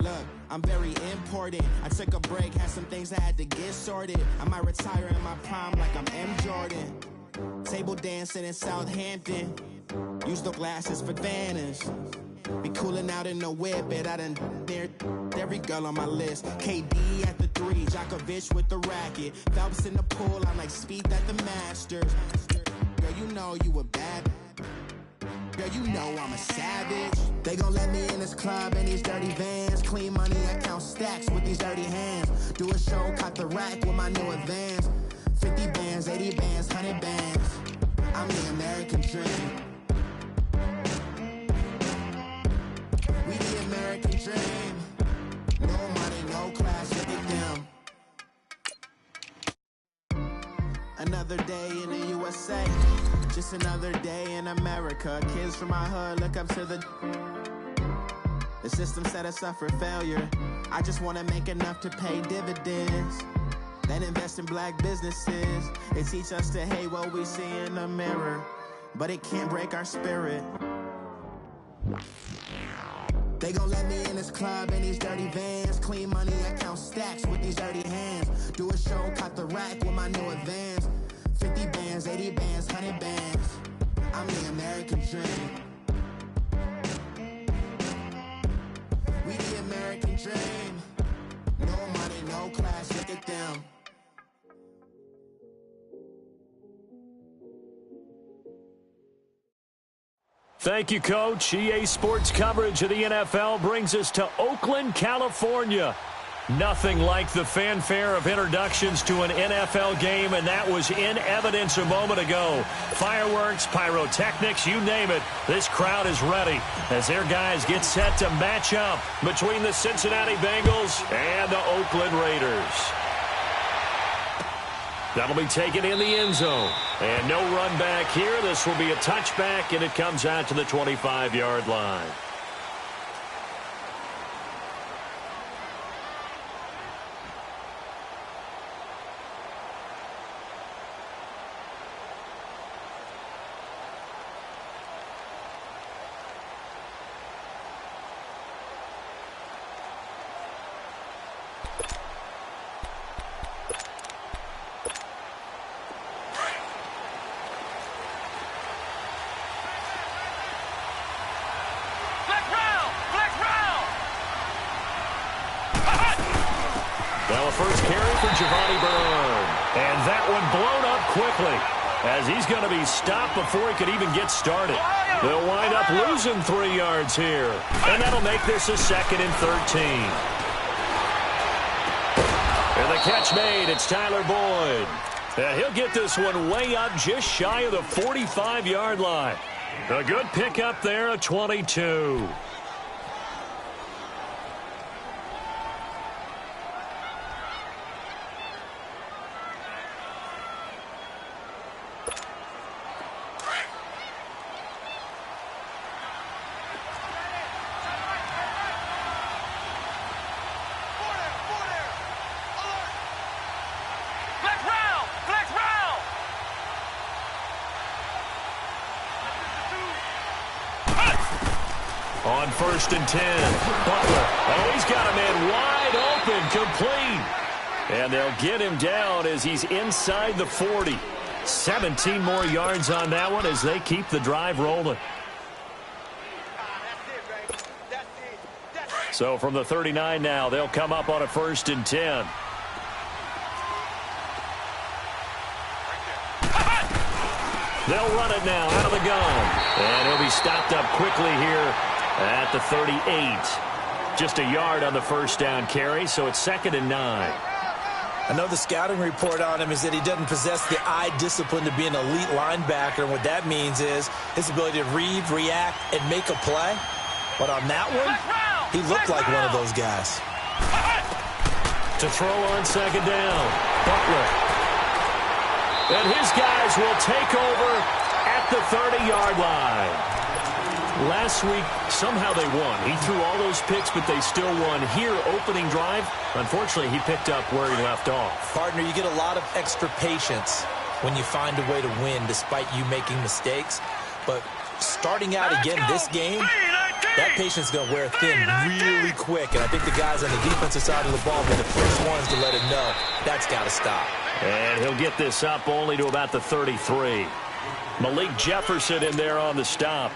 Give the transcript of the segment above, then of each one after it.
Look, I'm very important. I took a break, had some things I had to get sorted. I might retire in my prime like I'm M. Jordan. Table dancing in Southampton. Use the glasses for Vanish. Be cooling out in the whip, but I done near every girl on my list. KD at the 3, Djokovic with the racket. Phelps in the pool, I'm like Speed at the Masters. Girl, you know you a bad. Girl, you know I'm a savage. They gon' let me in this club in these dirty vans. Clean money, I count stacks with these dirty hands. Do a show, cut the rack with my new advance. 50 bands, 80 bands, 100 bands. I'm the American dream. We the American dream. No money, no class, look at them. Another day in the USA. Just another day in America. Kids from my hood look up to the system set us up for failure. I just want to make enough to pay dividends. Then invest in black businesses. It teach us to hate what we see in the mirror, but it can't break our spirit. They gon' let me in this club in these dirty vans. Clean money, I count stacks with these dirty hands. Do a show, cut the rack with my new advance. 50 bands, 80 bands, 100 bands. I'm the American dream. We the American dream. No money, no class, look at them. Thank you, Coach. EA Sports coverage of the NFL brings us to Oakland, California. Nothing like the fanfare of introductions to an NFL game, and that was in evidence a moment ago. Fireworks, pyrotechnics, you name it. This crowd is ready as their guys get set to match up between the Cincinnati Bengals and the Oakland Raiders. That'll be taken in the end zone. And no run back here. This will be a touchback, and it comes out to the 25-yard line. Well, a first carry for Giovanni Bernard. And that one blown up quickly as he's going to be stopped before he could even get started. They'll wind up losing 3 yards here. And that'll make this a 2nd and 13. And the catch made. It's Tyler Boyd. And he'll get this one way up just shy of the 45-yard line. A good pickup there at 22. On 1st and 10, Butler. Oh, he's got a man wide open, complete. And they'll get him down as he's inside the 40. 17 more yards on that one as they keep the drive rolling. So from the 39 now, they'll come up on a 1st and 10. They'll run it now out of the gun. And he'll be stopped up quickly here at the 38. Just a yard on the first down carry, so it's 2nd and 9. I know the scouting report on him is that he doesn't possess the eye discipline to be an elite linebacker. And what that means is his ability to read, react, and make a play. But on that one, he looked like one of those guys. To throw on 2nd down, Butler. And his guys will take over at the 30-yard line. Last week, somehow they won. He threw all those picks, but they still won. Here, opening drive, unfortunately, he picked up where he left off. Partner, you get a lot of extra patience when you find a way to win despite you making mistakes. But starting out again this game, That patience is going to wear thin really quick, and I think the guys on the defensive side of the ball were the first ones to let him know that's got to stop. And he'll get this up only to about the 33. Malik Jefferson in there on the stop.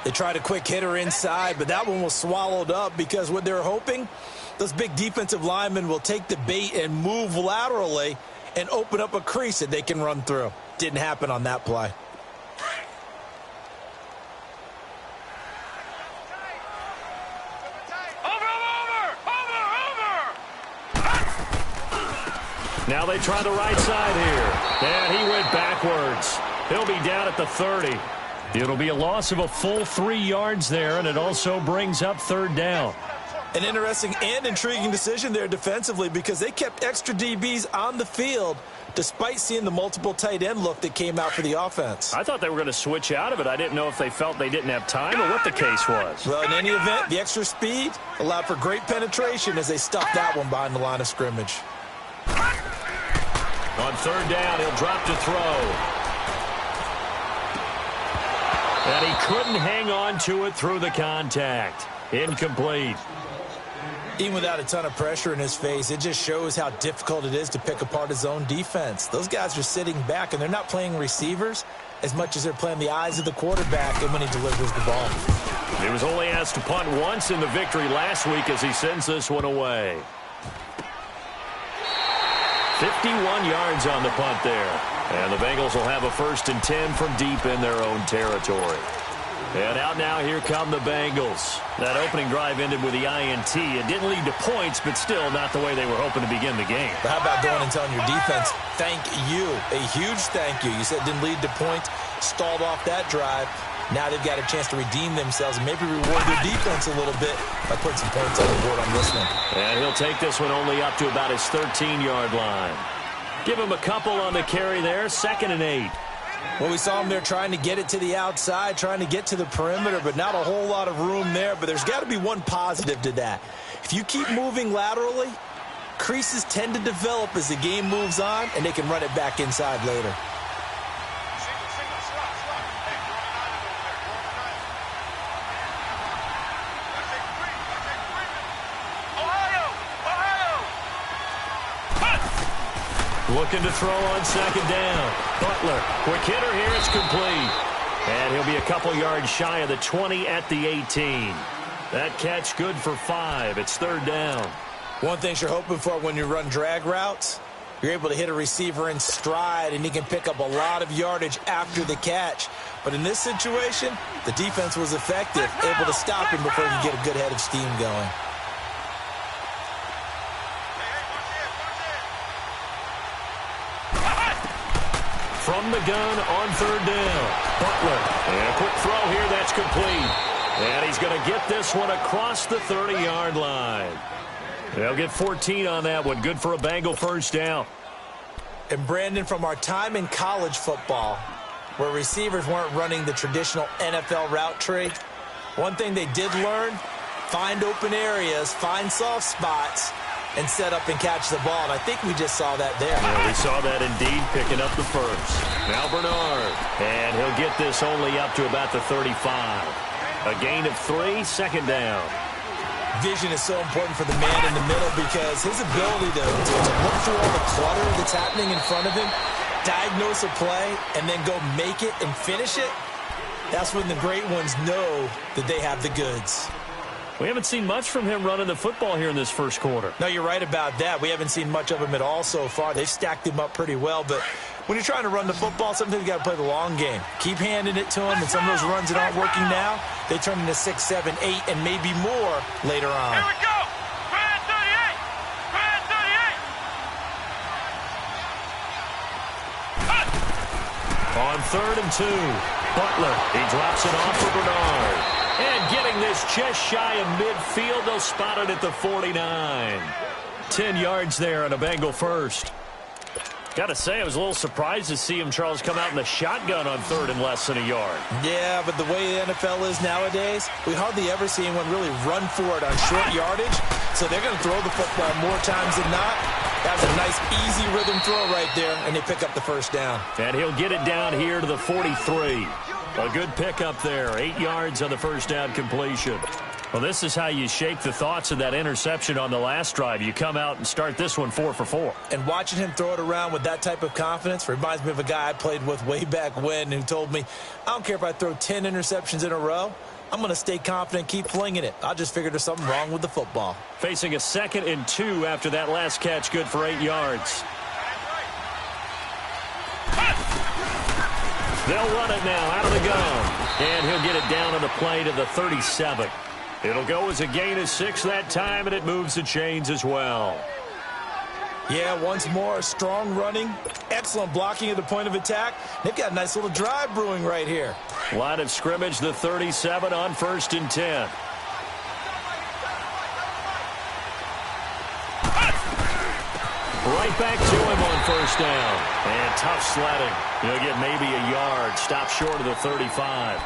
They tried a quick hitter inside, but that one was swallowed up because what they're hoping, those big defensive linemen will take the bait and move laterally and open up a crease that they can run through. Didn't happen on that play. Now they try the right side here. And he went backwards. He'll be down at the 30. It'll be a loss of a full 3 yards there, and it also brings up third down. An interesting and intriguing decision there defensively because they kept extra DBs on the field despite seeing the multiple tight end look that came out for the offense. I thought they were going to switch out of it. I didn't know if they felt they didn't have time or what the case was. Well, in any event, the extra speed allowed for great penetration as they stuffed that one behind the line of scrimmage. On third down, he'll drop to throw. And he couldn't hang on to it through the contact. Incomplete. Even without a ton of pressure in his face, it just shows how difficult it is to pick apart his own defense. Those guys are sitting back, and they're not playing receivers as much as they're playing the eyes of the quarterback and when he delivers the ball. He was only asked to punt once in the victory last week as he sends this one away. 51 yards on the punt there. And the Bengals will have a 1st and 10 from deep in their own territory. And out now, here come the Bengals. That opening drive ended with the INT. It didn't lead to points, but still not the way they were hoping to begin the game. But how about going and telling your defense, thank you, a huge thank you. You said it didn't lead to points, stalled off that drive. Now they've got a chance to redeem themselves and maybe reward their defense a little bit by putting some points on the board on this one. And he'll take this one only up to about his 13-yard line. Give him a couple on the carry there, 2nd and 8. Well, we saw him there trying to get it to the outside, trying to get to the perimeter, but not a whole lot of room there. But there's got to be one positive to that. If you keep moving laterally, creases tend to develop as the game moves on, and they can run it back inside later. Looking to throw on 2nd down. Butler, quick hitter here, it's complete. And he'll be a couple yards shy of the 20 at the 18. That catch good for 5. It's 3rd down. One thing you're hoping for when you run drag routes, you're able to hit a receiver in stride, and he can pick up a lot of yardage after the catch. But in this situation, the defense was effective, able to stop him before he could get a good head of steam going. From the gun on 3rd down. Butler. And a quick throw here. That's complete. And he's going to get this one across the 30-yard line. They'll get 14 on that one. Good for a Bengal 1st down. And Brandon, from our time in college football, where receivers weren't running the traditional NFL route tree, one thing they did learn, find open areas, find soft spots, and set up and catch the ball. And I think we just saw that there. Yeah, we saw that indeed, picking up the 1st. Now Bernard. And he'll get this only up to about the 35. A gain of 3, 2nd down. Vision is so important for the man in the middle because his ability to look through all the clutter that's happening in front of him, diagnose a play, and then go make it and finish it, that's when the great ones know that they have the goods. We haven't seen much from him running the football here in this 1st quarter. No, you're right about that. We haven't seen much of him at all so far. They've stacked him up pretty well, but when you're trying to run the football, sometimes you got to play the long game. Keep handing it to him, and some of those runs that aren't working now, they turn into 6, 7, 8, and maybe more later on. Here we go! Brand 38! Brand 38! On 3rd and 2, Butler. He drops it off for Bernard. And getting this just shy of midfield, they'll spot it at the 49. 10 yards there on a Bengal 1st. Got to say, I was a little surprised to see him, Charles, come out in the shotgun on 3rd and less than a yard. Yeah, but the way the NFL is nowadays, we hardly ever see anyone really run for it on short yardage. So they're going to throw the football more times than not. That was a nice, easy rhythm throw right there, and they pick up the 1st down. And he'll get it down here to the 43. A good pickup there. 8 yards on the first down completion. Well, this is how you shake the thoughts of that interception on the last drive. You come out and start this one 4 for 4. And watching him throw it around with that type of confidence reminds me of a guy I played with way back when who told me, I don't care if I throw 10 interceptions in a row. I'm going to stay confident, keep flinging it. I just figured there's something wrong with the football. Facing a 2nd and 2 after that last catch, good for 8 yards. They'll run it now out of the gun. And he'll get it down on the play to the 37. It'll go as a gain of 6 that time, and it moves the chains as well. Yeah, once more, strong running, excellent blocking at the point of attack. They've got a nice little drive brewing right here. Line of scrimmage, the 37 on 1st and 10. Right back to him on 1st down. And tough sledding. He'll get maybe a yard. Stop short of the 35.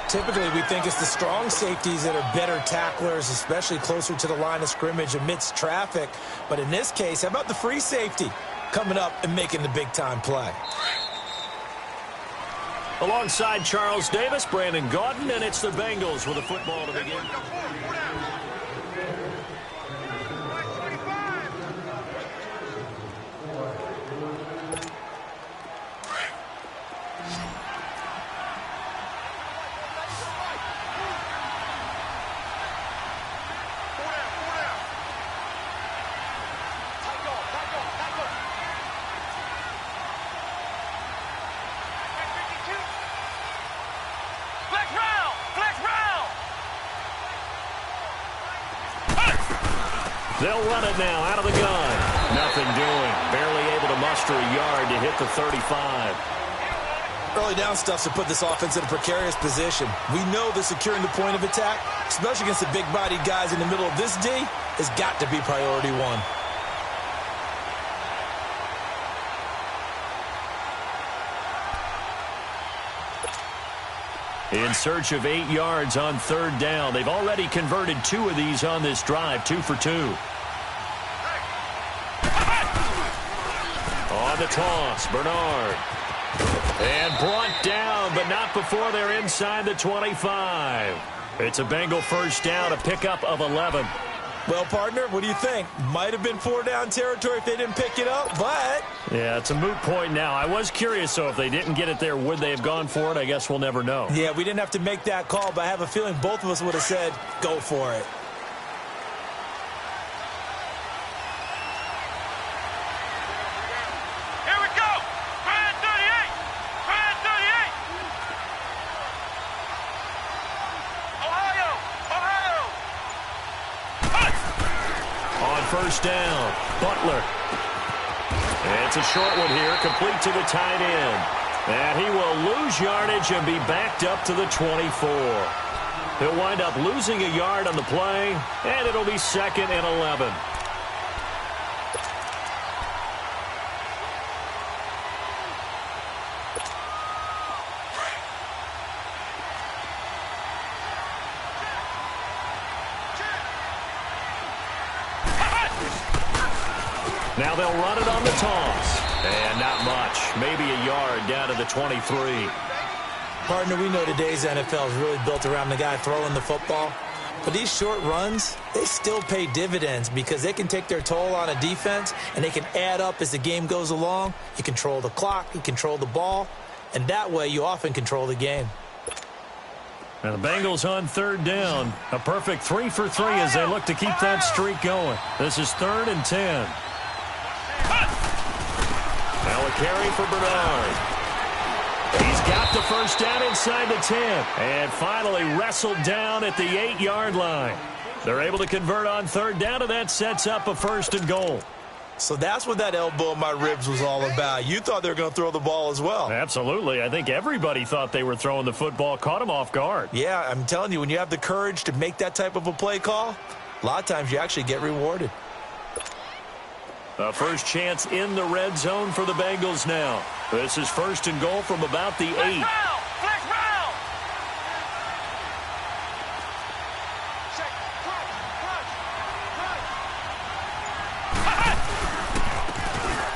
Typically, we think it's the strong safeties that are better tacklers, especially closer to the line of scrimmage amidst traffic. But in this case, how about the free safety coming up and making the big-time play? Alongside Charles Davis, Brandon Gaudin, and it's the Bengals with the football to begin. They'll run it now out of the gun. Nothing doing. Barely able to muster a yard to hit the 35. Early down stuff to put this offense in a precarious position. We know that securing the point of attack, especially against the big-bodied guys in the middle of this D, has got to be priority one. In search of 8 yards on 3rd down. They've already converted 2 of these on this drive, 2 for 2. On the toss, Bernard. And brought down, but not before they're inside the 25. It's a Bengal 1st down, a pickup of 11. Well, partner, what do you think? Might have been 4-down territory if they didn't pick it up, but... Yeah, it's a moot point now. I was curious, so if they didn't get it there, would they have gone for it? I guess we'll never know. Yeah, we didn't have to make that call, but I have a feeling both of us would have said, go for it. Here we go! Brand 38! Brand 38! Ohio! Ohio! On 1st down, Butler. And it's a short one here, complete to the tight end. And he will lose yardage and be backed up to the 24. He'll wind up losing a yard on the play, and it'll be 2nd and 11. Now they'll run it on the toss. And not much. Maybe a yard down to the 23. Partner, we know today's NFL is really built around the guy throwing the football. But these short runs, they still pay dividends because they can take their toll on a defense and they can add up as the game goes along. You control the clock, you control the ball, and that way you often control the game. Now the Bengals on 3rd down. A perfect 3 for 3 as they look to keep that streak going. This is 3rd and 10. Now a carry for Bernard. He's got the 1st down inside the 10. And finally wrestled down at the 8-yard line. They're able to convert on 3rd down, and that sets up a 1st and goal. So that's what that elbow in my ribs was all about. You thought they were going to throw the ball as well. Absolutely. I think everybody thought they were throwing the football, caught him off guard. Yeah, I'm telling you, when you have the courage to make that type of a play call, a lot of times you actually get rewarded. A first chance in the red zone for the Bengals now. This is 1st and goal from about the 8. Flex round!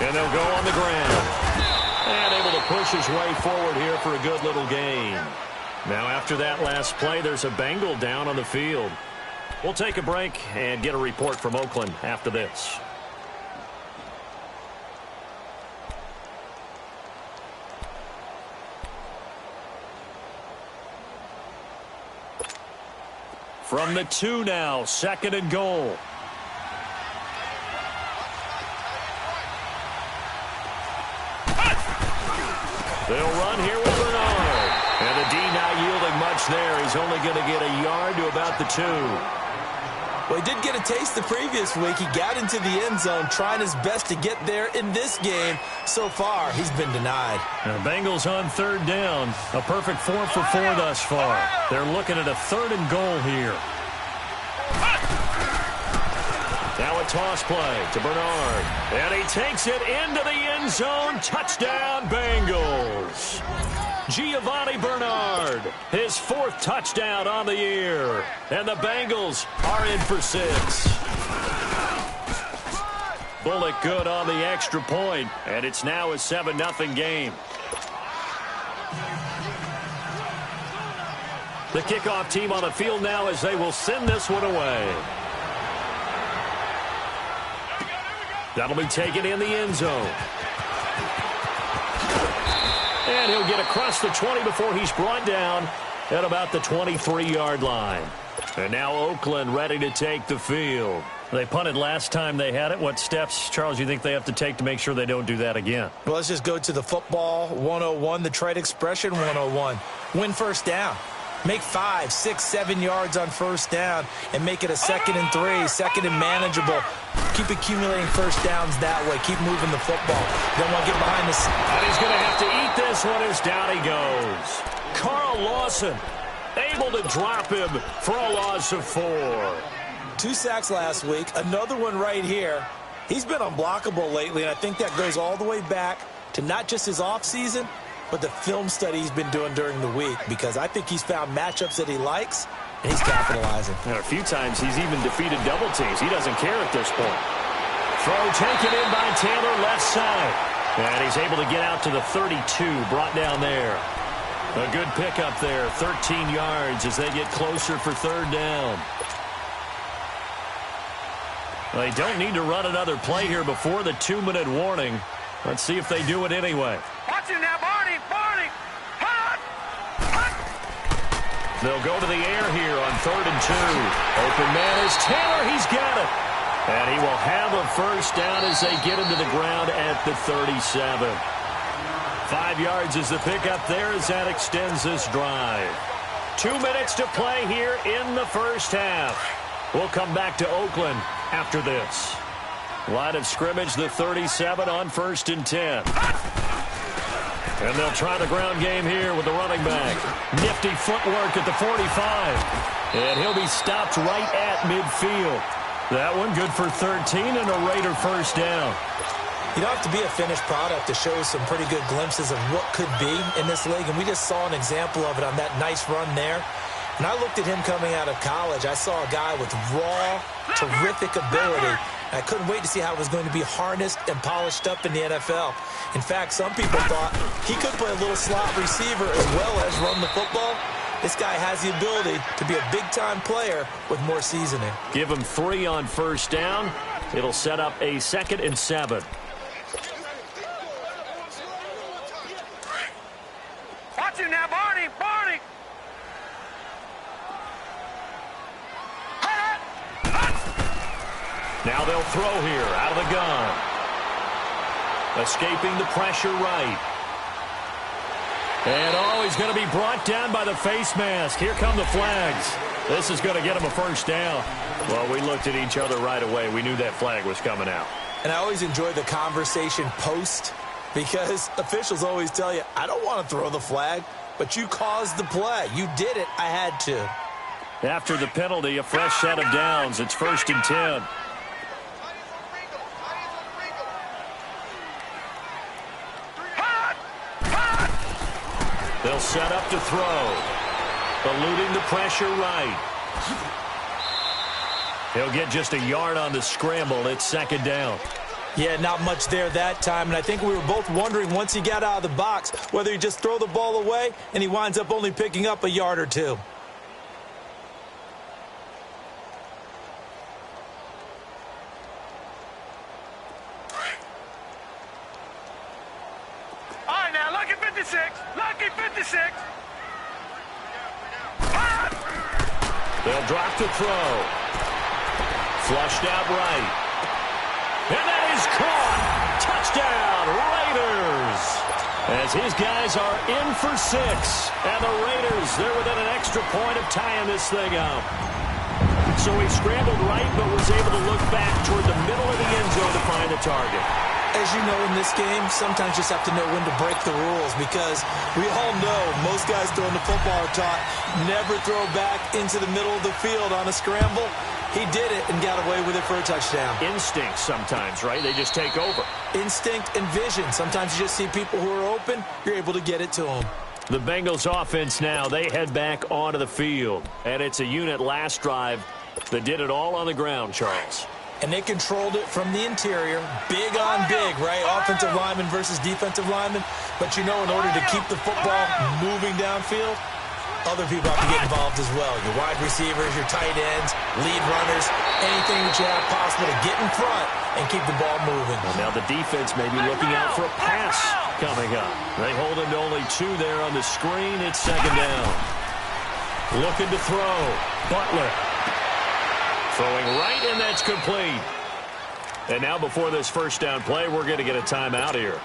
And they'll go on the ground. And able to push his way forward here for a good little gain. Now after that last play, there's a Bengal down on the field. We'll take a break and get a report from Oakland after this. From the 2 now, 2nd and goal. They'll run here with Bernard. And the D not yielding much there. He's only going to get a yard to about the 2. Well, he did get a taste the previous week. He got into the end zone trying his best to get there in this game. So far, he's been denied. Now, Bengals on 3rd down. A perfect 4 for 4 thus far. They're looking at a 3rd and goal here. Now a toss play to Bernard. And he takes it into the end zone. Touchdown, Bengals. Giovanni Bernard, his 4th touchdown on the year. And the Bengals are in for 6. Bullock good on the extra point. And it's now a 7-0 game. The kickoff team on the field now as they will send this one away. That'll be taken in the end zone. And he'll get across the 20 before he's brought down at about the 23-yard line. And now Oakland ready to take the field. They punted last time they had it. What steps, Charles, you think they have to take to make sure they don't do that again? Well, let's just go to the football 101, the trade expression 101. Win first down. Make 5, 6, 7 yards on first down and make it a 2nd and 3, 2nd and manageable. Keep accumulating first downs that way. Keep moving the football. Don't want to get behind the... And he's going to have to eat this one as down he goes. Carl Lawson able to drop him for a loss of 4. 2 sacks last week. Another one right here. He's been unblockable lately, and I think that goes all the way back to not just his offseason, but the film study he's been doing during the week, because I think he's found matchups that he likes, and he's capitalizing. And a few times he's even defeated double teams. He doesn't care at this point. Throw taken in by Taylor, left side. And he's able to get out to the 32, brought down there. A good pickup there, 13 yards as they get closer for 3rd down. They don't need to run another play here before the 2-minute warning. Let's see if they do it anyway. Watch him now, Barney. Hot. They'll go to the air here on 3rd and 2. Open man is Taylor. He's got it. And he will have a first down as they get him to the ground at the 37. 5 yards is the pickup there as that extends this drive. 2 minutes to play here in the first half. We'll come back to Oakland after this. Line of scrimmage, the 37 on 1st and 10. And they'll try the ground game here with the running back. Nifty footwork at the 45. And he'll be stopped right at midfield. That one good for 13 and a Raider first down. You don't have to be a finished product to show some pretty good glimpses of what could be in this league, and we just saw an example of it on that nice run there. When I looked at him coming out of college, I saw a guy with raw, terrific ability. I couldn't wait to see how it was going to be harnessed and polished up in the NFL. In fact, some people thought he could play a little slot receiver as well as run the football. This guy has the ability to be a big-time player with more seasoning. Give him 3 on first down. It'll set up a 2nd and 7. Watch him now, Barney. Now they'll throw here out of the gun. Escaping the pressure right. And he's going to be brought down by the face mask. Here come the flags. This is going to get him a first down. Well, we looked at each other right away. We knew that flag was coming out. And I always enjoy the conversation post, because officials always tell you, I don't want to throw the flag, but you caused the play. You did it. I had to. After the penalty, a fresh set of downs. It's 1st and 10. They'll set up to throw. Eluding the pressure right. He'll get just a yard on the scramble. It's 2nd down. Yeah, not much there that time, and I think we were both wondering once he got out of the box whether he'd just throw the ball away, and he winds up only picking up a yard or two. All right, now, lucky 56. Lucky 56. They'll drop the throw. Flushed out right. And that is caught. Touchdown, Raiders. As his guys are in for 6. And the Raiders, they're within an extra point of tying this thing up. So he scrambled right, but was able to look back toward the middle of the end zone to find the target. As you know, in this game, sometimes you just have to know when to break the rules, because we all know most guys throwing the football are taught never throw back into the middle of the field on a scramble. He did it and got away with it for a touchdown. Instinct sometimes, right? They just take over. Instinct and vision. Sometimes you just see people who are open, you're able to get it to them. The Bengals offense now, they head back onto the field. And it's a unit last drive that did it all on the ground, Charles. And they controlled it from the interior. Big on big, right? Offensive lineman versus defensive lineman. But you know, in order to keep the football moving downfield, other people have to get involved as well. Your wide receivers, your tight ends, lead runners, anything that you have possible to get in front and keep the ball moving. And now the defense may be looking out for a pass coming up. They hold him to only 2 there on the screen. It's second down. Looking to throw. Butler. Throwing right, and that's complete. And now before this first down play, we're going to get a timeout here,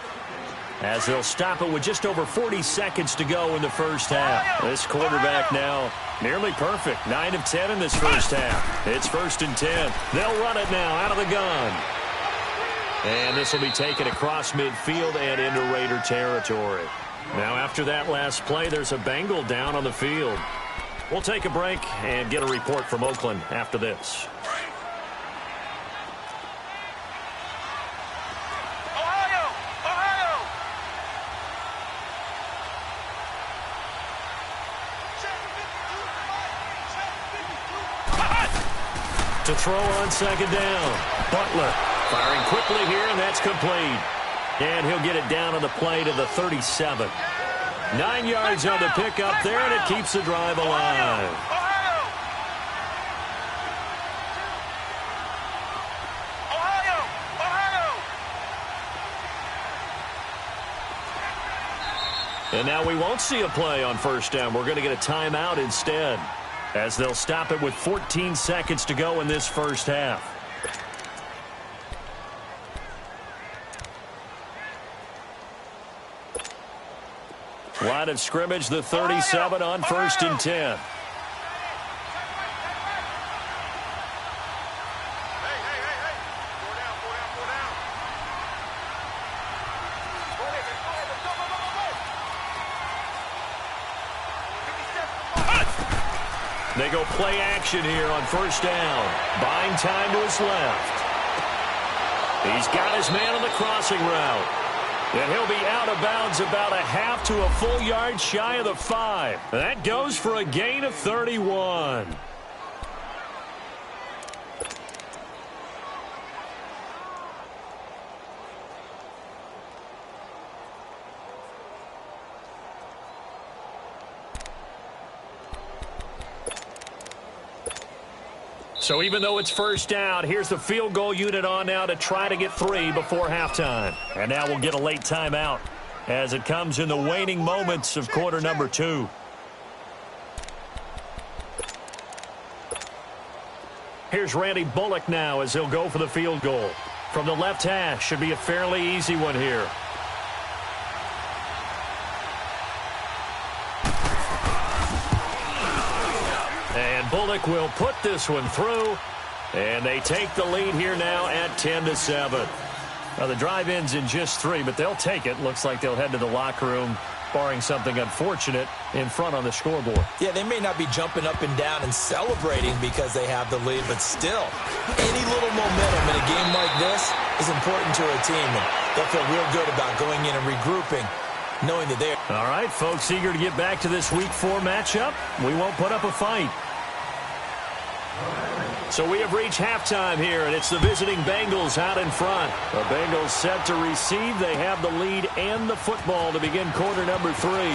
as they'll stop it with just over 40 seconds to go in the first half. This quarterback now nearly perfect. 9 of 10 in this first half. It's 1st and 10. They'll run it now out of the gun. And this will be taken across midfield and into Raider territory. Now after that last play, there's a Bengal down on the field. We'll take a break and get a report from Oakland after this. To throw on second down. Butler firing quickly here, and that's complete. And he'll get it down on the play to the 37. 9 yards on the pickup there, and it keeps the drive alive. And now we won't see a play on first down. We're going to get a timeout instead, as they'll stop it with 14 seconds to go in this first half. Line of scrimmage, the 37 on 1st and 10. They go play action here on first down. Buying time to his left. He's got his man on the crossing route. And he'll be out of bounds about a half to a full yard shy of the 5. That goes for a gain of 31. So even though it's first down, here's the field goal unit on now to try to get 3 before halftime. And now we'll get a late timeout as it comes in the waning moments of quarter number 2. Here's Randy Bullock now as he'll go for the field goal. From the left hash, should be a fairly easy one here. Bullock will put this one through, and they take the lead here now at 10-7. Now the drive ends in just 3, but they'll take it. Looks like they'll head to the locker room, barring something unfortunate, in front on the scoreboard. Yeah, they may not be jumping up and down and celebrating because they have the lead, but still, any little momentum in a game like this is important to a team, and they'll feel real good about going in and regrouping, knowing that they're... All right, folks, eager to get back to this Week 4 matchup. We won't put up a fight. So we have reached halftime here, and it's the visiting Bengals out in front. The Bengals set to receive. They have the lead and the football to begin quarter number 3. And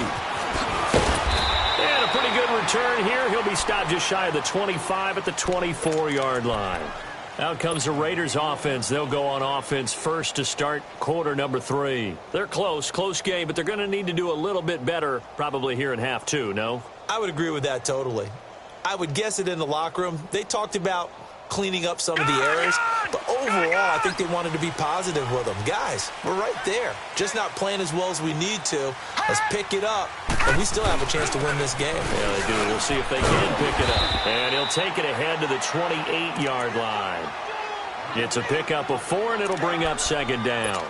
a pretty good return here. He'll be stopped just shy of the 25 at the 24-yard line. Out comes the Raiders offense. They'll go on offense first to start quarter number 3. They're close game, but they're going to need to do a little bit better probably here in half 2, no? I would agree with that totally. I would guess it in the locker room. They talked about cleaning up some of the errors, but overall, I think they wanted to be positive with them. Guys, we're right there. Just not playing as well as we need to. Let's pick it up, and we still have a chance to win this game. Yeah, they do. We'll see if they can pick it up. And he'll take it ahead to the 28-yard line. It's a pickup of 4, and it'll bring up second down.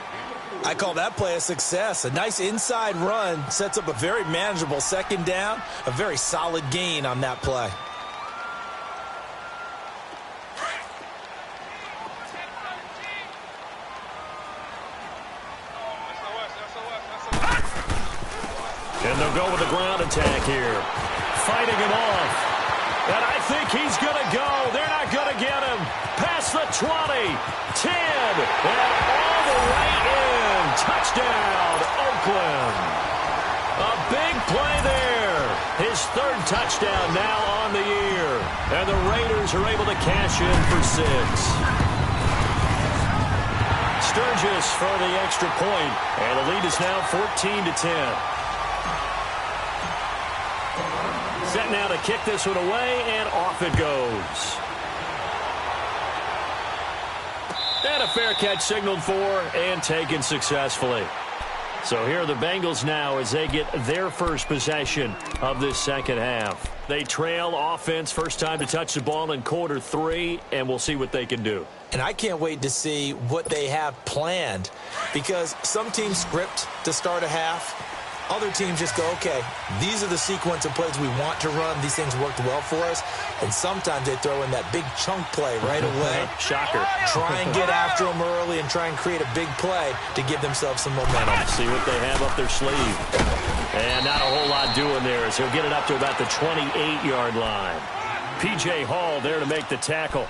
I call that play a success. A nice inside run sets up a very manageable second down, a very solid gain on that play. And they'll go with the ground attack here. Fighting him off. And I think he's going to go. They're not going to get him. Past the 20, 10, and all the way in. Touchdown, Oakland. A big play there. His 3rd touchdown now on the year. And the Raiders are able to cash in for 6. Sturgis for the extra point. And the lead is now 14-10. Set now to kick this one away, and off it goes. And a fair catch signaled for and taken successfully. So here are the Bengals now as they get their first possession of this second half. They trail offense, first time to touch the ball in quarter 3, and we'll see what they can do. And I can't wait to see what they have planned, because some teams script to start a half. Other teams just go, okay, these are the sequence of plays we want to run. These things worked well for us. And sometimes they throw in that big chunk play right away. Shocker. Try and get after them early and try and create a big play to give themselves some momentum. See what they have up their sleeve. And not a whole lot doing there as he'll get it up to about the 28-yard line. P.J. Hall there to make the tackle.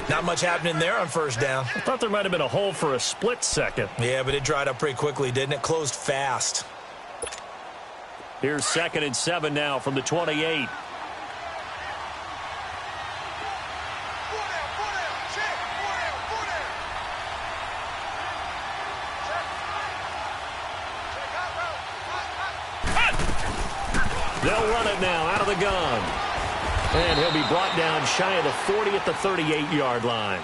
Not much happening there on first down. I thought there might have been a hole for a split second. Yeah, but it dried up pretty quickly, didn't it? Closed fast. Here's 2nd and 7 now from the 28. They'll run it now out of the gun. And he'll be brought down shy of the 40 at the 38-yard line.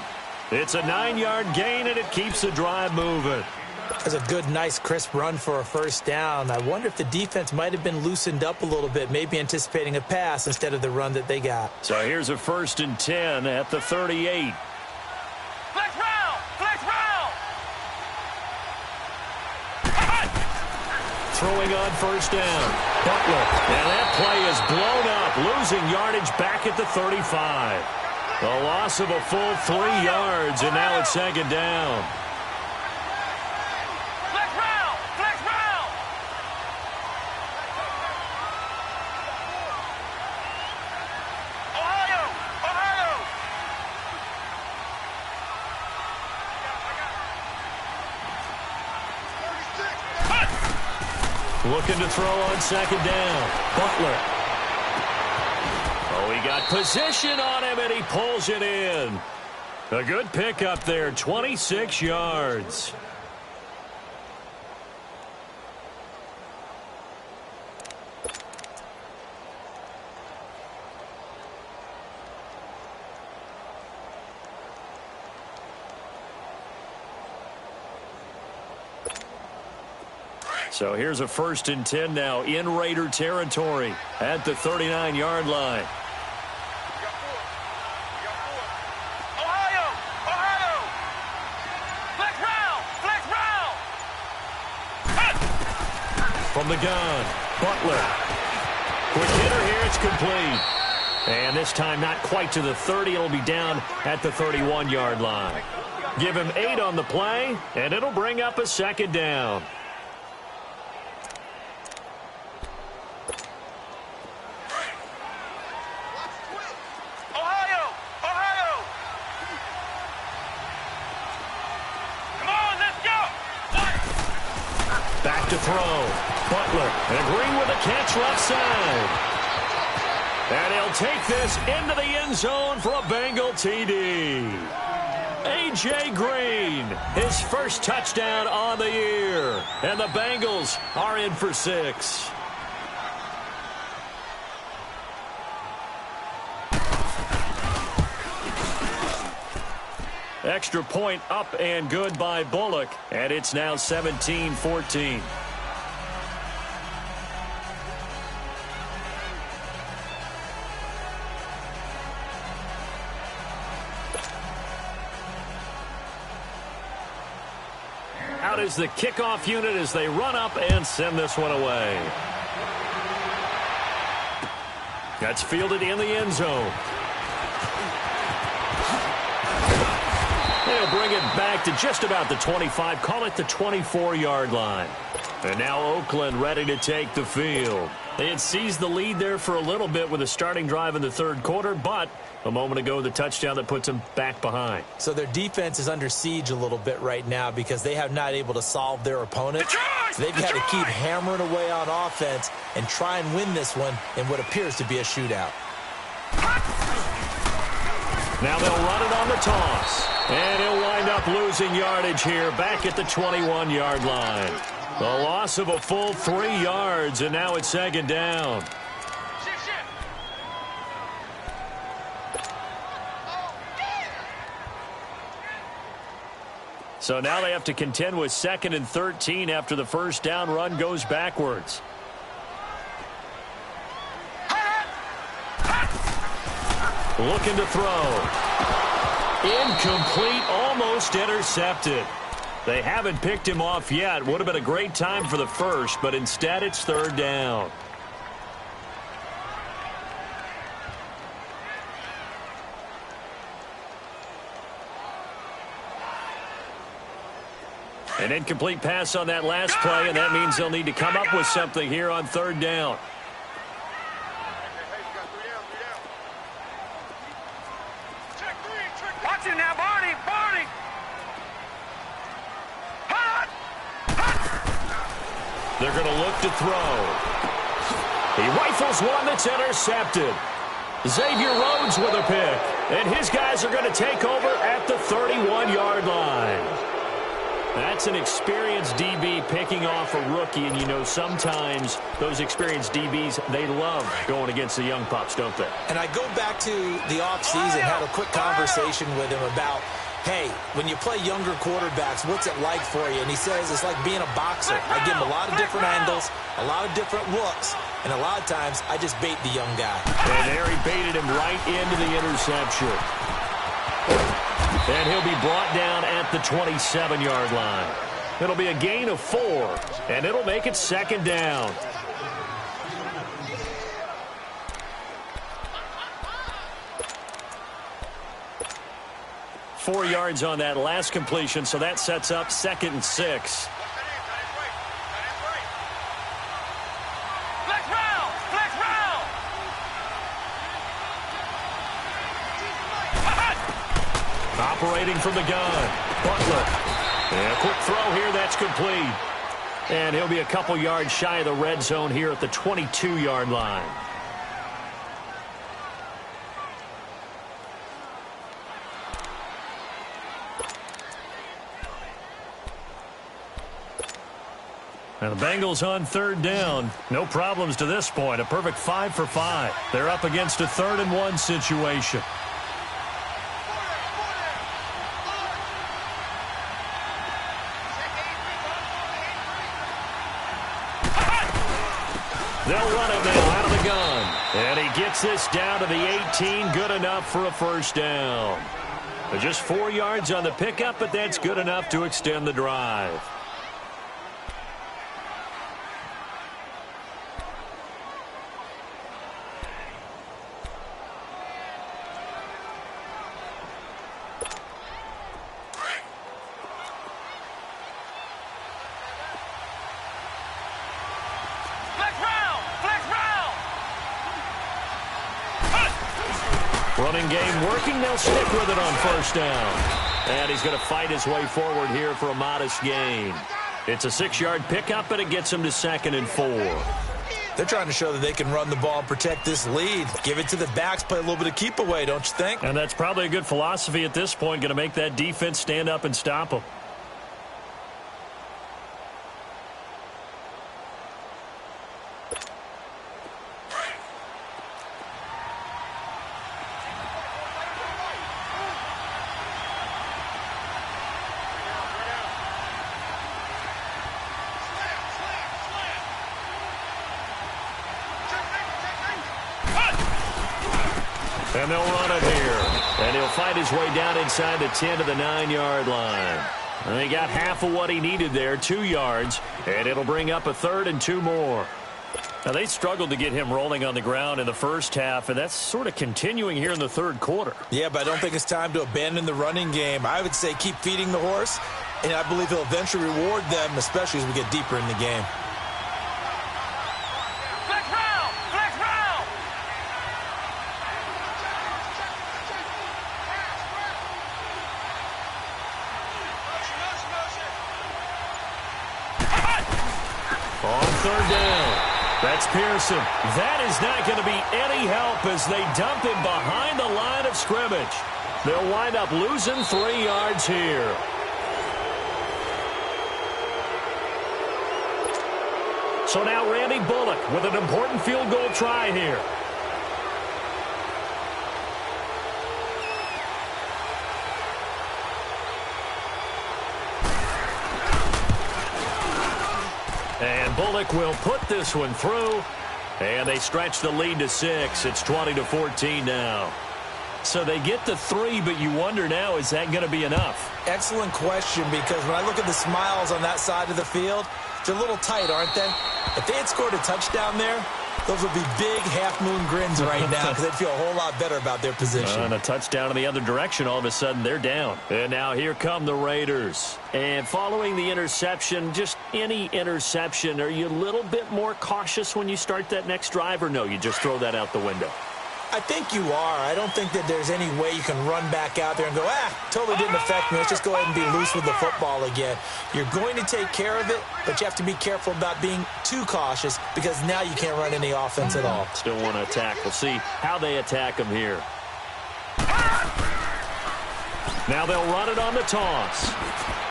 It's a 9-yard gain, and it keeps the drive moving. That's a good, nice, crisp run for a first down. I wonder if the defense might have been loosened up a little bit, maybe anticipating a pass instead of the run that they got. So here's a 1st and 10 at the 38. Flex round! Flex round! Throwing on first down. Butler. And that play is blown up, losing yardage back at the 35. The loss of a full 3 yards, and now it's second down. Looking to throw on second down. Butler. Oh, he got position on him, and he pulls it in. A good pickup there, 26 yards. So here's a 1st and 10 now in Raider territory at the 39-yard line. From the gun, Butler. Quick hitter here, it's complete. And this time not quite to the 30. It'll be down at the 31-yard line. Give him 8 on the play, and it'll bring up a second down. to throw. Butler and Green with a catch left side. And he'll take this into the end zone for a Bengal TD. A.J. Green, his first touchdown on the year. And the Bengals are in for 6. Extra point up and good by Bullock. And it's now 17-14. Out is the kickoff unit as they run up and send this one away. That's fielded in the end zone. They'll bring it back to just about the 25, call it the 24-yard line. And now Oakland ready to take the field. They had seized the lead there for a little bit with a starting drive in the third quarter, but a moment ago the touchdown that puts them back behind. So their defense is under siege a little bit right now because they have not able to solve their opponent. So they've had to keep hammering away on offense and try and win this one in what appears to be a shootout. Now they'll run it on the toss. And he'll wind up losing yardage here back at the 21-yard line. The loss of a full 3 yards, and now it's second down. So now they have to contend with 2nd and 13 after the first down run goes backwards. Looking to throw. Incomplete, almost intercepted. They haven't picked him off yet. Would have been a great time for the first, but instead it's third down. An incomplete pass on that last play, and that means they'll need to come up with something here on third down. Watch it now, Barney! Barney! They're going to look to throw. He rifles one that's intercepted. Xavier Rhodes with a pick. And his guys are going to take over at the 31-yard line. That's an experienced DB picking off a rookie, and you know sometimes those experienced DBs, they love going against the young pups, don't they? And I go back to the offseason, had a quick conversation with him about, hey, when you play younger quarterbacks, what's it like for you? And he says it's like being a boxer. I give him a lot of different angles, a lot of different looks, and a lot of times I just bait the young guy. And there he baited him right into the interception. And he'll be brought down at the 27-yard line. It'll be a gain of 4, and it'll make it second down. Four yards on that last completion, so that sets up 2nd and 6. Operating from the gun, Butler. And a quick throw here, that's complete. And he'll be a couple yards shy of the red zone here at the 22-yard line. And the Bengals on third down. No problems to this point. A perfect 5 for 5. They're up against a 3rd and 1 situation. They'll run it now out of the gun. And he gets this down to the 18. Good enough for a first down. Just 4 yards on the pickup, but that's good enough to extend the drive. Running game working. They'll stick with it on first down. And he's going to fight his way forward here for a modest gain. It's a 6-yard pickup, and it gets them to 2nd and 4. They're trying to show that they can run the ball and protect this lead. Give it to the backs, play a little bit of keep away, don't you think? And that's probably a good philosophy at this point, going to make that defense stand up and stop them. And they'll run it here. And he'll fight his way down inside the 10 to the 9-yard line. And he got half of what he needed there, 2 yards. And it'll bring up a 3rd and 2 more. Now, they struggled to get him rolling on the ground in the first half, and that's sort of continuing here in the 3rd quarter. Yeah, but I don't think it's time to abandon the running game. I would say keep feeding the horse, and I believe he'll eventually reward them, especially as we get deeper in the game. That's Pearson. That is not going to be any help as they dump him behind the line of scrimmage. They'll wind up losing 3 yards here. So now Randy Bullock with an important field goal try here. And Bullock will put this one through. And they stretch the lead to 6. It's 20-14 now. So they get the 3, but you wonder now, is that going to be enough? Excellent question, because when I look at the smiles on that side of the field, they're a little tight, aren't they? If they had scored a touchdown there, those would be big half-moon grins right now because they'd feel a whole lot better about their position. And a touchdown in the other direction, all of a sudden they're down. And now here come the Raiders. And following the interception, just any interception, are you a little bit more cautious when you start that next drive, or no, you just throw that out the window? I think you are. I don't think that there's any way you can run back out there and go, totally didn't affect me. Let's just go ahead and be loose with the football again. You're going to take care of it, but you have to be careful about being too cautious because now you can't run any offense at all. Still want to attack. We'll see how they attack him here. Now they'll run it on the toss.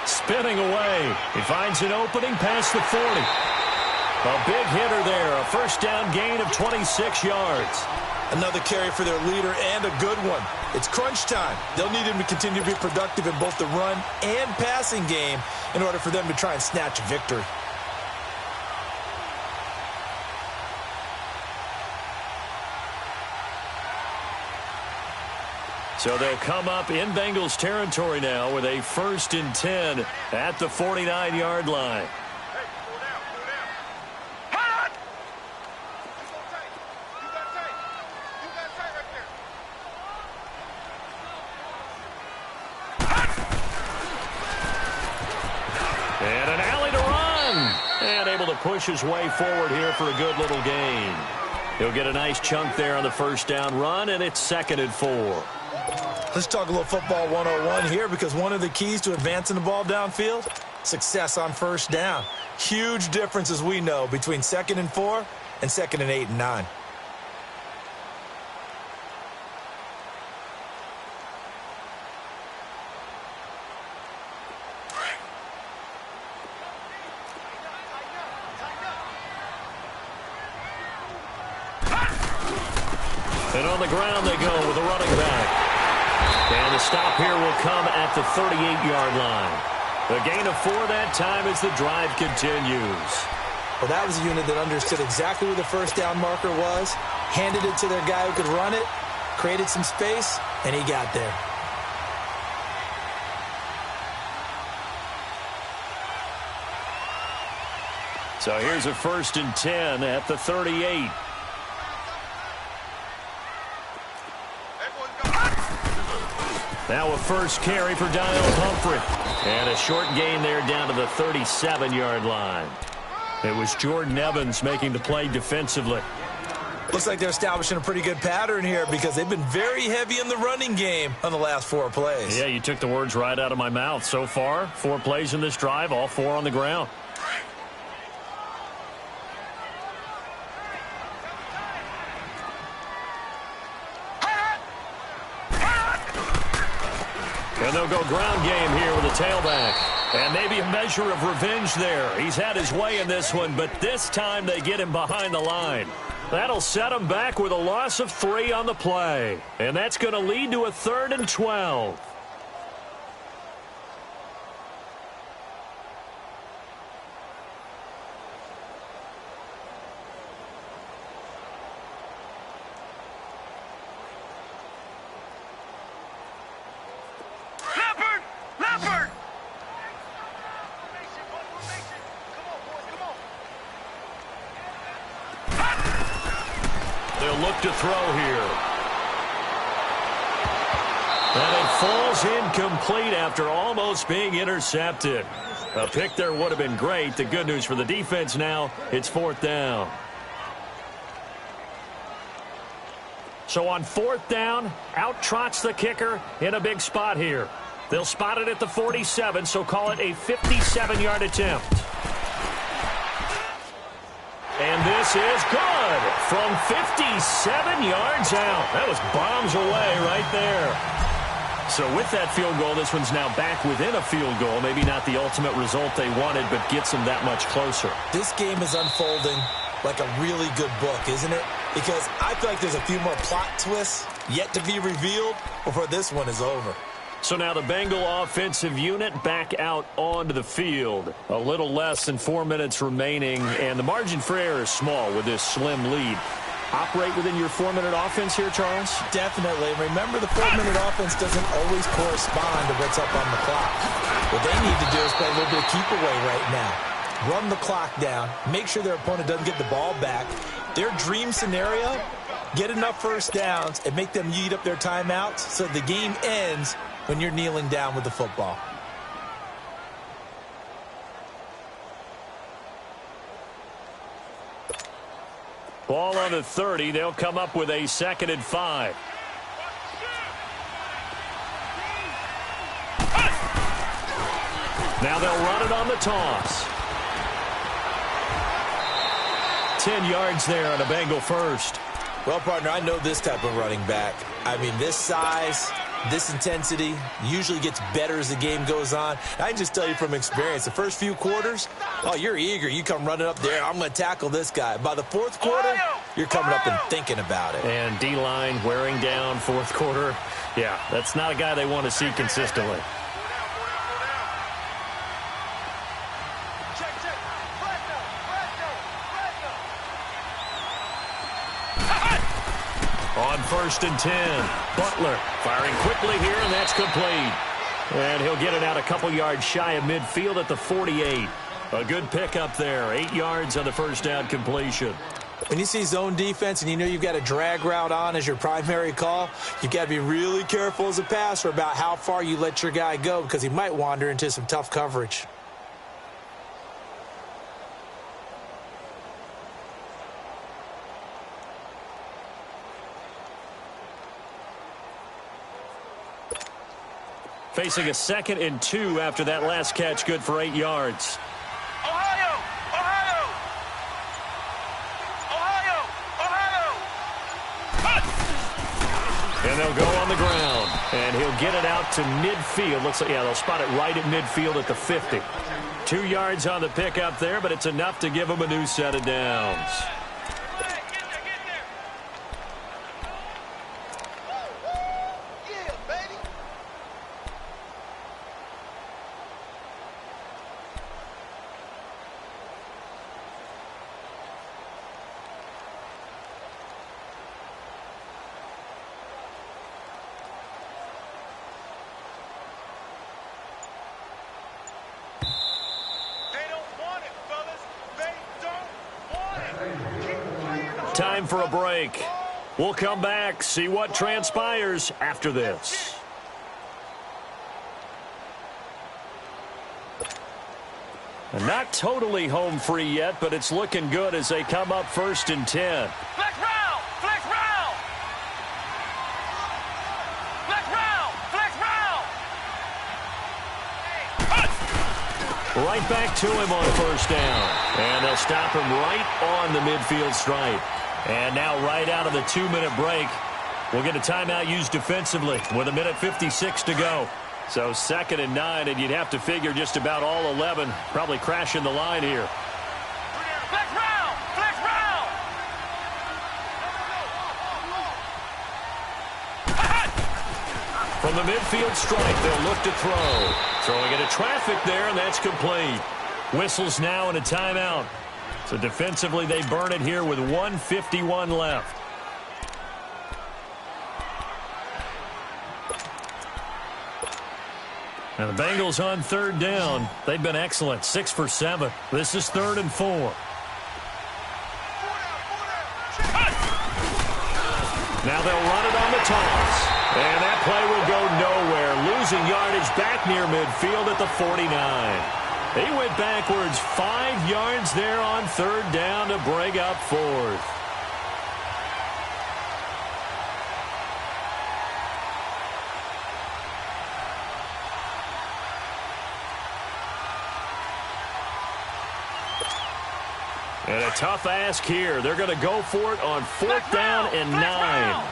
Spinning away. He finds an opening past the 40. A big hitter there. A first down gain of 26 yards. Another carry for their leader and a good one. It's crunch time. They'll need him to continue to be productive in both the run and passing game in order for them to try and snatch a victory. So they'll come up in Bengals territory now with a 1st and 10 at the 49-yard line. And an alley to run. And able to push his way forward here for a good little gain. He'll get a nice chunk there on the first down run, and it's 2nd and 4. Let's talk a little football 101 here, because one of the keys to advancing the ball downfield, success on first down. Huge difference, as we know, between 2nd and 4 and 2nd and 8 and 9. And on the ground they go with a running back. And the stop here will come at the 38-yard line. The gain of 4 that time as the drive continues. Well, that was a unit that understood exactly where the first down marker was, handed it to their guy who could run it, created some space, and he got there. So here's a 1st and 10 at the 38. Now a first carry for Daniel Humphrey. And a short gain there down to the 37-yard line. It was Jordan Evans making the play defensively. Looks like they're establishing a pretty good pattern here because they've been very heavy in the running game on the last 4 plays. Yeah, you took the words right out of my mouth. So far, 4 plays in this drive, all 4 on the ground. And they'll go ground game here with a tailback. And maybe a measure of revenge there. He's had his way in this one, but this time they get him behind the line. That'll set him back with a loss of 3 on the play. And that's going to lead to a 3rd and 12. Look to throw here. And it falls incomplete after almost being intercepted. A pick there would have been great. The good news for the defense now, it's 4th down. So on 4th down, out trots the kicker in a big spot here. They'll spot it at the 47, so call it a 57-yard attempt. And this is good from 57 yards out. That was bombs away right there. So with that field goal, this one's now back within a field goal. Maybe not the ultimate result they wanted, but gets them that much closer. This game is unfolding like a really good book, isn't it? Because I feel like there's a few more plot twists yet to be revealed before this one is over. So now the Bengal offensive unit back out onto the field. A little less than 4 minutes remaining, and the margin for error is small with this slim lead. Operate within your 4-minute offense here, Charles? Definitely. Remember, the 4-minute offense doesn't always correspond to what's up on the clock. What they need to do is play a little bit of keep away right now. Run the clock down. Make sure their opponent doesn't get the ball back. Their dream scenario, get enough first downs and make them eat up their timeouts so the game ends when you're kneeling down with the football. Ball on the 30. They'll come up with a 2nd and 5. Now they'll run it on the toss. 10 yards there on a Bengal first. Well, partner, I know this type of running back. I mean, this size, this intensity usually gets better as the game goes on. I can just tell you from experience, the first few quarters, oh, you're eager. You come running up there, I'm going to tackle this guy. By the 4th quarter, you're coming up and thinking about it. And D-line wearing down 4th quarter. Yeah, that's not a guy they want to see consistently. On 1st and 10, Butler firing quickly here, and that's complete. And he'll get it out a couple yards shy of midfield at the 48. A good pickup there, 8 yards on the first down completion. When you see zone defense and you know you've got a drag route on as your primary call, you've got to be really careful as a passer about how far you let your guy go because he might wander into some tough coverage. Facing a 2nd and 2 after that last catch, good for 8 yards. Ohio! Ohio! Ohio! Ohio! And they'll go on the ground. And he'll get it out to midfield. Looks like, yeah, they'll spot it right at midfield at the 50. 2 yards on the pickup there, but it's enough to give them a new set of downs. Time for a break. We'll come back, see what transpires after this. And not totally home free yet, but it's looking good as they come up 1st and 10. Black round! Right back to him on first down. And they'll stop him right on the midfield stripe. And now right out of the 2-minute break, we'll get a timeout used defensively with 1:56 to go. So 2nd and 9, and you'd have to figure just about all 11 probably crashing the line here. Flex round! Flex round! From the midfield stripe, they'll look to throw. Throwing into traffic there, and that's complete. Whistles now and a timeout. So defensively, they burn it here with 1:51 left. Now the Bengals on 3rd down. They've been excellent, 6 for 7. This is 3rd and 4. Now they'll run it on the toss. And that play will go nowhere. Losing yardage back near midfield at the 49. He went backwards 5 yards there on 3rd down to bring up 4th. And a tough ask here. They're going to go for it on 4th down and 9.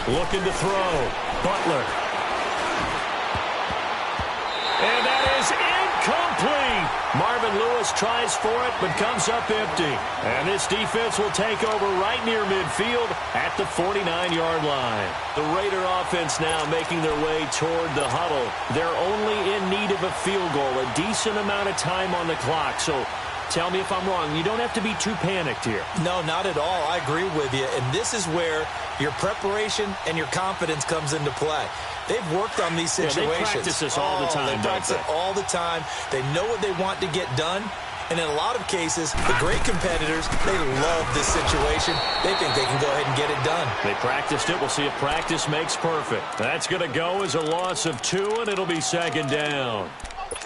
Looking to throw. Butler. And that is incomplete. Marvin Lewis tries for it, but comes up empty. And this defense will take over right near midfield at the 49-yard line. The Raider offense now making their way toward the huddle. They're only in need of a field goal, a decent amount of time on the clock. So tell me if I'm wrong. You don't have to be too panicked here. No, not at all. I agree with you. And this is where your preparation and your confidence comes into play. They've worked on these situations. Yeah, they practice this all the time. They practice it all the time. They know what they want to get done. And in a lot of cases, the great competitors, they love this situation. They think they can go ahead and get it done. They practiced it. We'll see if practice makes perfect. That's going to go as a loss of 2, and it'll be 2nd down.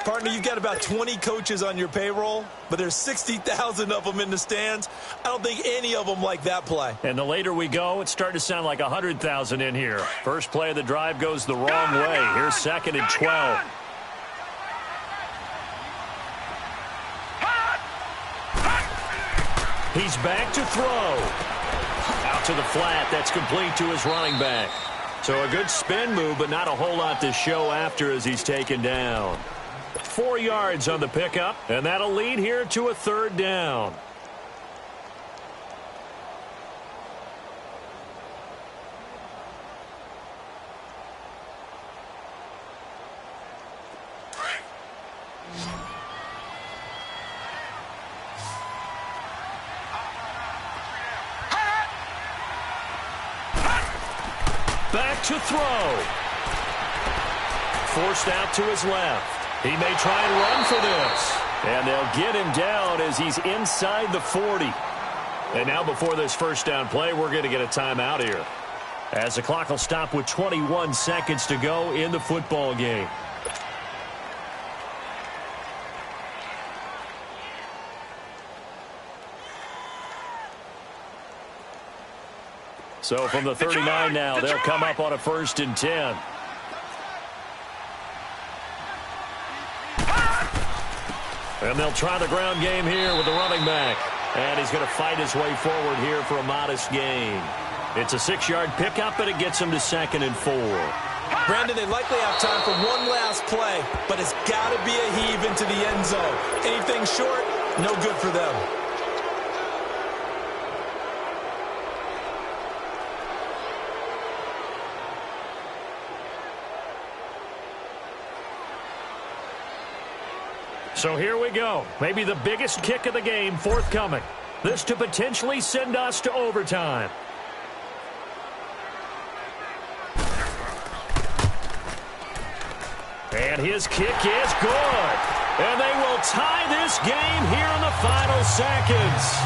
Partner, you've got about 20 coaches on your payroll, but there's 60,000 of them in the stands. I don't think any of them like that play. And the later we go, it's starting to sound like 100,000 in here. First play of the drive goes the wrong way. Here's 2nd and 12. He's back to throw. Out to the flat. That's complete to his running back. So a good spin move, but not a whole lot to show after as he's taken down. 4 yards on the pickup, and that'll lead here to a 3rd down. Back to throw. Forced out to his left. He may try and run for this. And they'll get him down as he's inside the 40. And now before this first down play, we're going to get a timeout here, as the clock will stop with 21 seconds to go in the football game. So from the 39 now, they'll come up on a 1st and 10. And they'll try the ground game here with the running back. And he's going to fight his way forward here for a modest gain. It's a 6-yard pickup, and it gets him to 2nd and 4. Brandon, they likely have time for one last play, but it's got to be a heave into the end zone. Anything short, no good for them. So here we go. Maybe the biggest kick of the game forthcoming. This to potentially send us to overtime. And his kick is good. And they will tie this game here in the final seconds.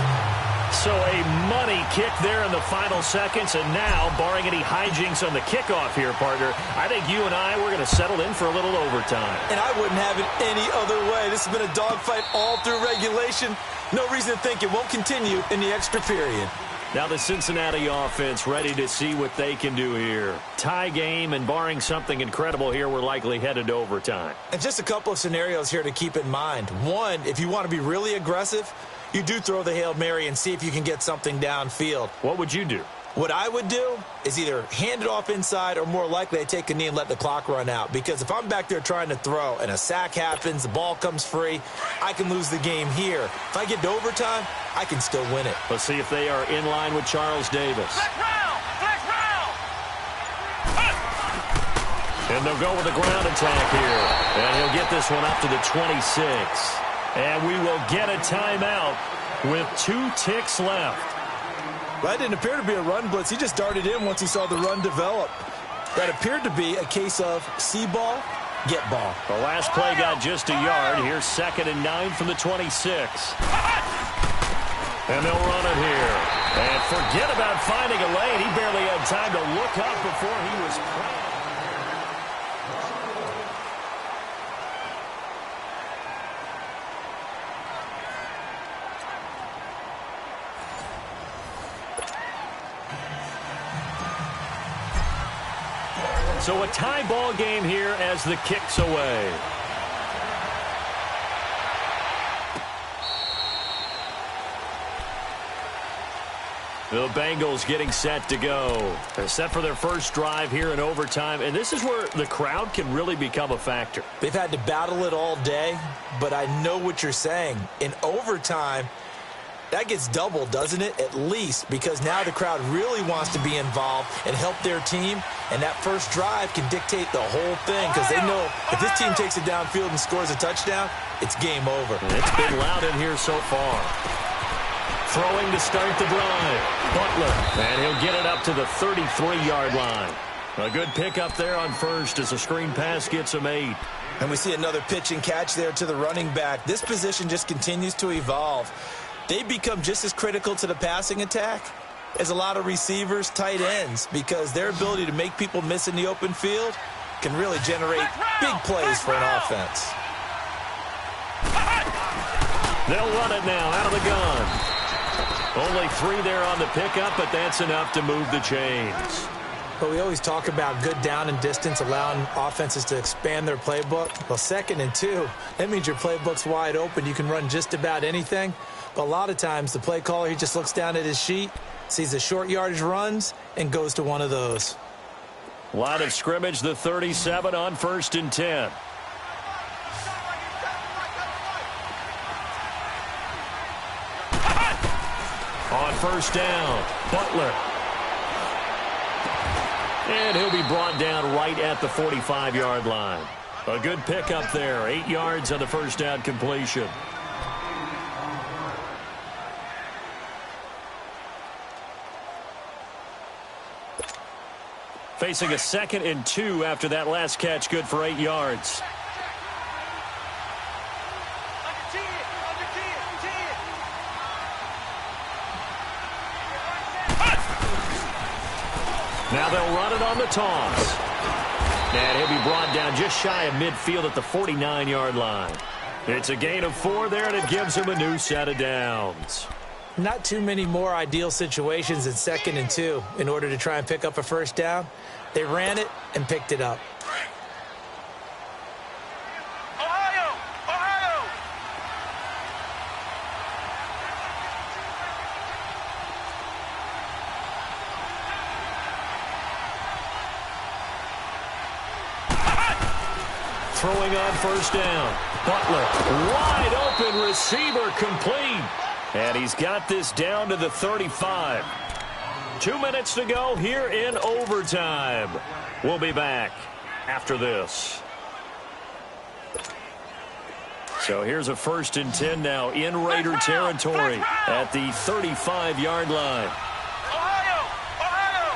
So a money kick there in the final seconds, and now, barring any hijinks on the kickoff here, partner, I think you and I, we're going to settle in for a little overtime. And I wouldn't have it any other way. This has been a dogfight all through regulation. No reason to think it won't continue in the extra period. Now the Cincinnati offense ready to see what they can do here. Tie game, and barring something incredible here, we're likely headed to overtime. And just a couple of scenarios here to keep in mind. One, if you want to be really aggressive, you do throw the Hail Mary and see if you can get something downfield. What would you do? What I would do is either hand it off inside or more likely I take a knee and let the clock run out. Because if I'm back there trying to throw and a sack happens, the ball comes free, I can lose the game here. If I get to overtime, I can still win it. Let's see if they are in line with Charles Davis. Flex round! Flex round! And they'll go with the ground attack here. And he'll get this one up to the 26. And we will get a timeout with 2 ticks left. That didn't appear to be a run blitz. He just darted in once he saw the run develop. That appeared to be a case of see ball, get ball. The last play got just a yard. Here's 2nd and 9 from the 26. And they'll run it here. And forget about finding a lane. He barely had time to look up before he was pressed. So a tie ball game here as the kick's away. The Bengals getting set to go. They're set for their first drive here in overtime, and this is where the crowd can really become a factor. They've had to battle it all day, but I know what you're saying. In overtime, that gets doubled, doesn't it? At least, because now the crowd really wants to be involved and help their team, and that first drive can dictate the whole thing because they know if this team takes it downfield and scores a touchdown, it's game over. And it's been loud in here so far. Throwing to start the drive. Butler, and he'll get it up to the 33-yard line. A good pickup there on first as a screen pass gets him 8. And we see another pitch and catch there to the running back. This position just continues to evolve. They become just as critical to the passing attack as a lot of receivers, tight ends, because their ability to make people miss in the open field can really generate big plays for an offense. They'll run it now out of the gun. Only 3 there on the pickup, but that's enough to move the chains. But we always talk about good down and distance, allowing offenses to expand their playbook. Well, 2nd and 2, that means your playbook's wide open. You can run just about anything. But a lot of times, the play caller, he just looks down at his sheet, sees the short yardage runs, and goes to one of those. Line of scrimmage, the 37 on 1st and 10. On 1st down, Butler. And he'll be brought down right at the 45-yard line. A good pickup there, 8 yards on the first down completion. Facing a 2nd and 2 after that last catch, good for 8 yards. Now they'll run it on the toss. And he'll be brought down just shy of midfield at the 49-yard line. It's a gain of 4 there, and it gives him a new set of downs. Not too many more ideal situations in 2nd and 2 in order to try and pick up a first down. They ran it and picked it up. Ohio! Ohio! Throwing on 1st down. Butler, wide open receiver, complete. And he's got this down to the 35. 2 minutes to go here in overtime. We'll be back after this. So here's a 1st and 10 now in Raider territory at the 35-yard line. Ohio! Ohio!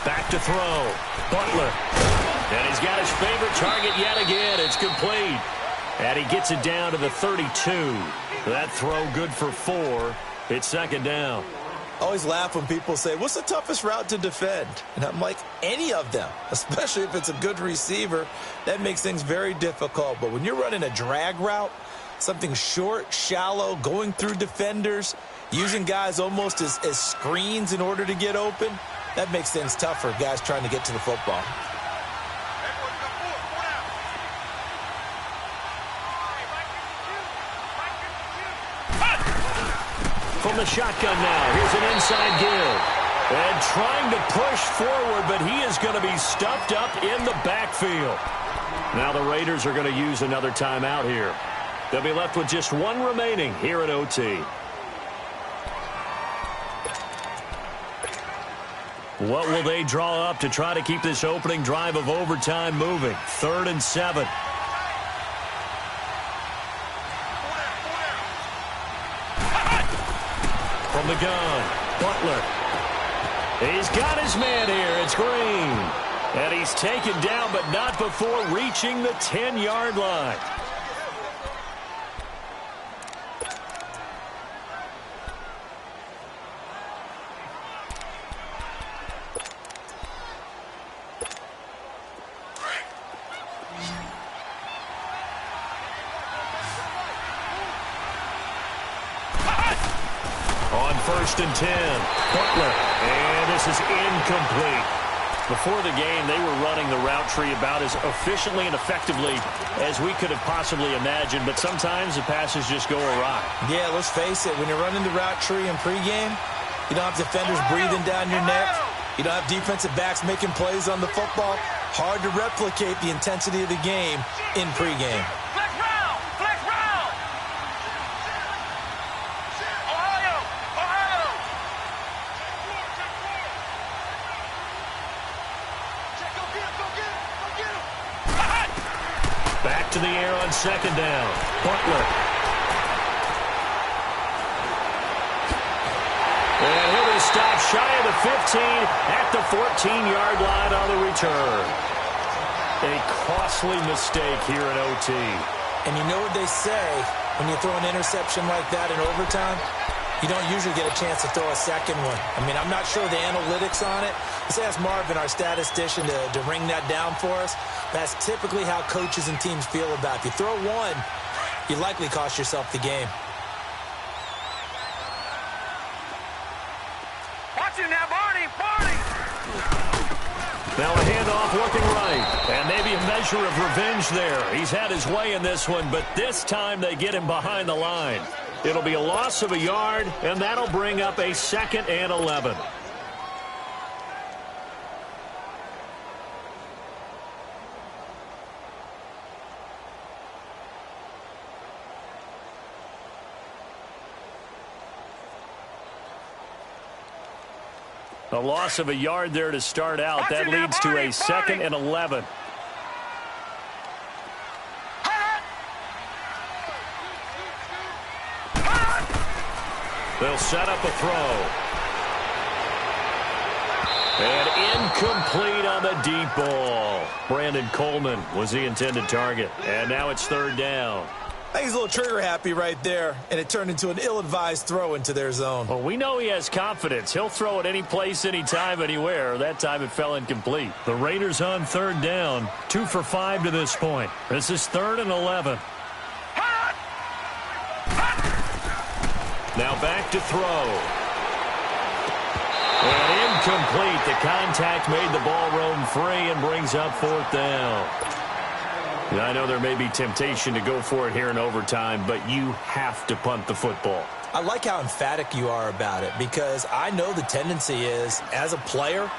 Back to throw. Butler. And he's got his favorite target yet again. It's complete. And he gets it down to the 32. That throw good for 4. It's second down. I always laugh when people say, what's the toughest route to defend? And I'm like, any of them, especially if it's a good receiver. That makes things very difficult. But when you're running a drag route, something short, shallow, going through defenders, using guys almost as screens in order to get open, that makes things tough for guys trying to get to the football. From the shotgun now, here's an inside give. And trying to push forward, but he is going to be stuffed up in the backfield. Now the Raiders are going to use another timeout here. They'll be left with just one remaining here at OT. What will they draw up to try to keep this opening drive of overtime moving? 3rd and 7. From the gun, Butler. He's got his man here. It's Green. And he's taken down, but not before reaching the 10-yard line. On 1st and 10, Butler, and this is incomplete. Before the game, they were running the route tree about as efficiently and effectively as we could have possibly imagined, but sometimes the passes just go awry. Yeah, let's face it, when you're running the route tree in pregame, you don't have defenders breathing down your neck. You don't have defensive backs making plays on the football. Hard to replicate the intensity of the game in pregame. Back to the air on 2nd down. Butler. And he'll be stopped shy of the 15 at the 14-yard line on the return. A costly mistake here in OT. And you know what they say, when you throw an interception like that in overtime, you don't usually get a chance to throw a second one. I mean, I'm not sure the analytics on it. Let's ask Marvin, our statistician, to ring that down for us. That's typically how coaches and teams feel about it. If you throw one, you likely cost yourself the game. Watch him now, Barney! Barney! Now a handoff looking right. And maybe a measure of revenge there. He's had his way in this one, but this time they get him behind the line. It'll be a loss of a yard, and that'll bring up a 2nd and 11. A loss of a yard there to start out. That leads to a 2nd and 11. They'll set up a throw. And incomplete on the deep ball. Brandon Coleman was the intended target. And now it's 3rd down. I think he's a little trigger happy right there, and it turned into an ill-advised throw into their zone. Well, we know he has confidence. He'll throw it any place, anytime, anywhere. That time it fell incomplete. The Raiders on 3rd down. 2 for 5 to this point. This is 3rd and 11. Now back to throw. And incomplete. The contact made the ball roam free and brings up 4th down. And I know there may be temptation to go for it here in overtime, but you have to punt the football. I like how emphatic you are about it, because I know the tendency is, as a player,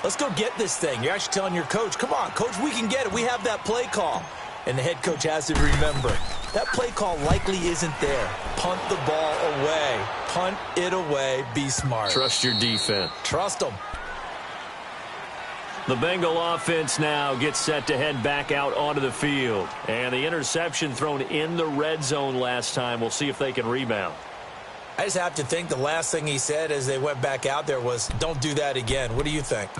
let's go get this thing. You're actually telling your coach, come on, coach, we can get it. We have that play call. And the head coach has to remember, that play call likely isn't there. Punt the ball away. Punt it away. Be smart. Trust your defense. Trust them. The Bengal offense now gets set to head back out onto the field. And the interception thrown in the red zone last time. We'll see if they can rebound. I just have to think the last thing he said as they went back out there was, don't do that again. What do you think?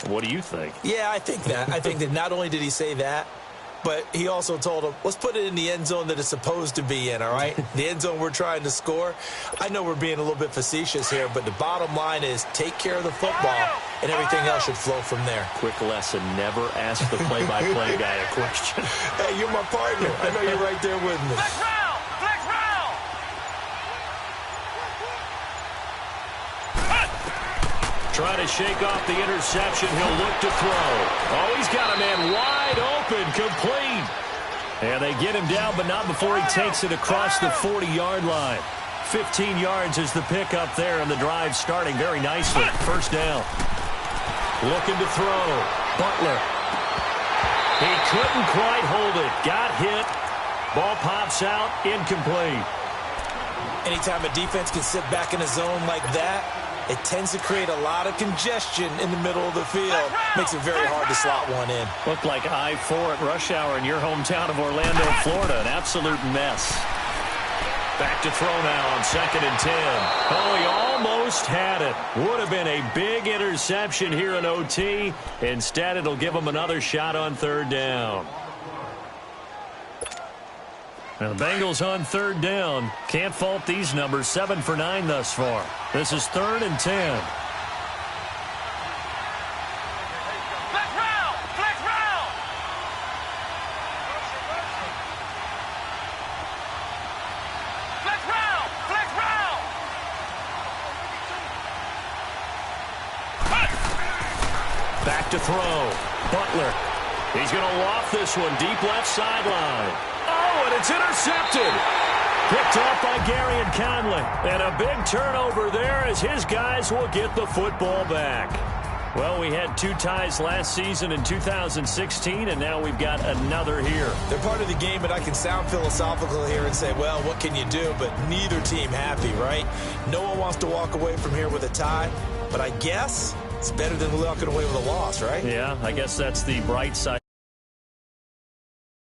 What do you think? Yeah, I think that. I think that not only did he say that, but he also told him, let's put it in the end zone that it's supposed to be in, all right? The end zone we're trying to score. I know we're being a little bit facetious here, but the bottom line is take care of the football, and everything else should flow from there. Quick lesson, never ask the play-by-play guy a question. Hey, you're my partner. I know you're right there with me. Flex round! Flex round! Trying to shake off the interception. He'll look to throw. Oh, he's got a man wide open, complete. And they get him down, but not before he takes it across the 40-yard line. 15 yards is the pickup there, and the drive starting very nicely. First down. Looking to throw. Butler. He couldn't quite hold it. Got hit. Ball pops out. Incomplete. Anytime a defense can sit back in a zone like that, it tends to create a lot of congestion in the middle of the field. Makes it very hard to slot one in. Looked like I-4 at rush hour in your hometown of Orlando, Florida. An absolute mess. Back to throw now on 2nd and 10. Oh, he almost had it. Would have been a big interception here in OT. Instead, it'll give him another shot on 3rd down. Now the Bengals on 3rd down. Can't fault these numbers. 7 for 9 thus far. This is 3rd and 10. Flex round! Flex round! Flex round! Flex round! Back to throw. Butler. He's going to loft this one deep left sideline. Oh, and it's intercepted. Picked off by Gary and Conley. And a big turnover there as his guys will get the football back. Well, we had 2 ties last season in 2016, and now we've got another here. They're part of the game, but I can sound philosophical here and say, well, what can you do? But neither team happy, right? No one wants to walk away from here with a tie, but I guess it's better than walking away with a loss, right? Yeah, I guess that's the bright side.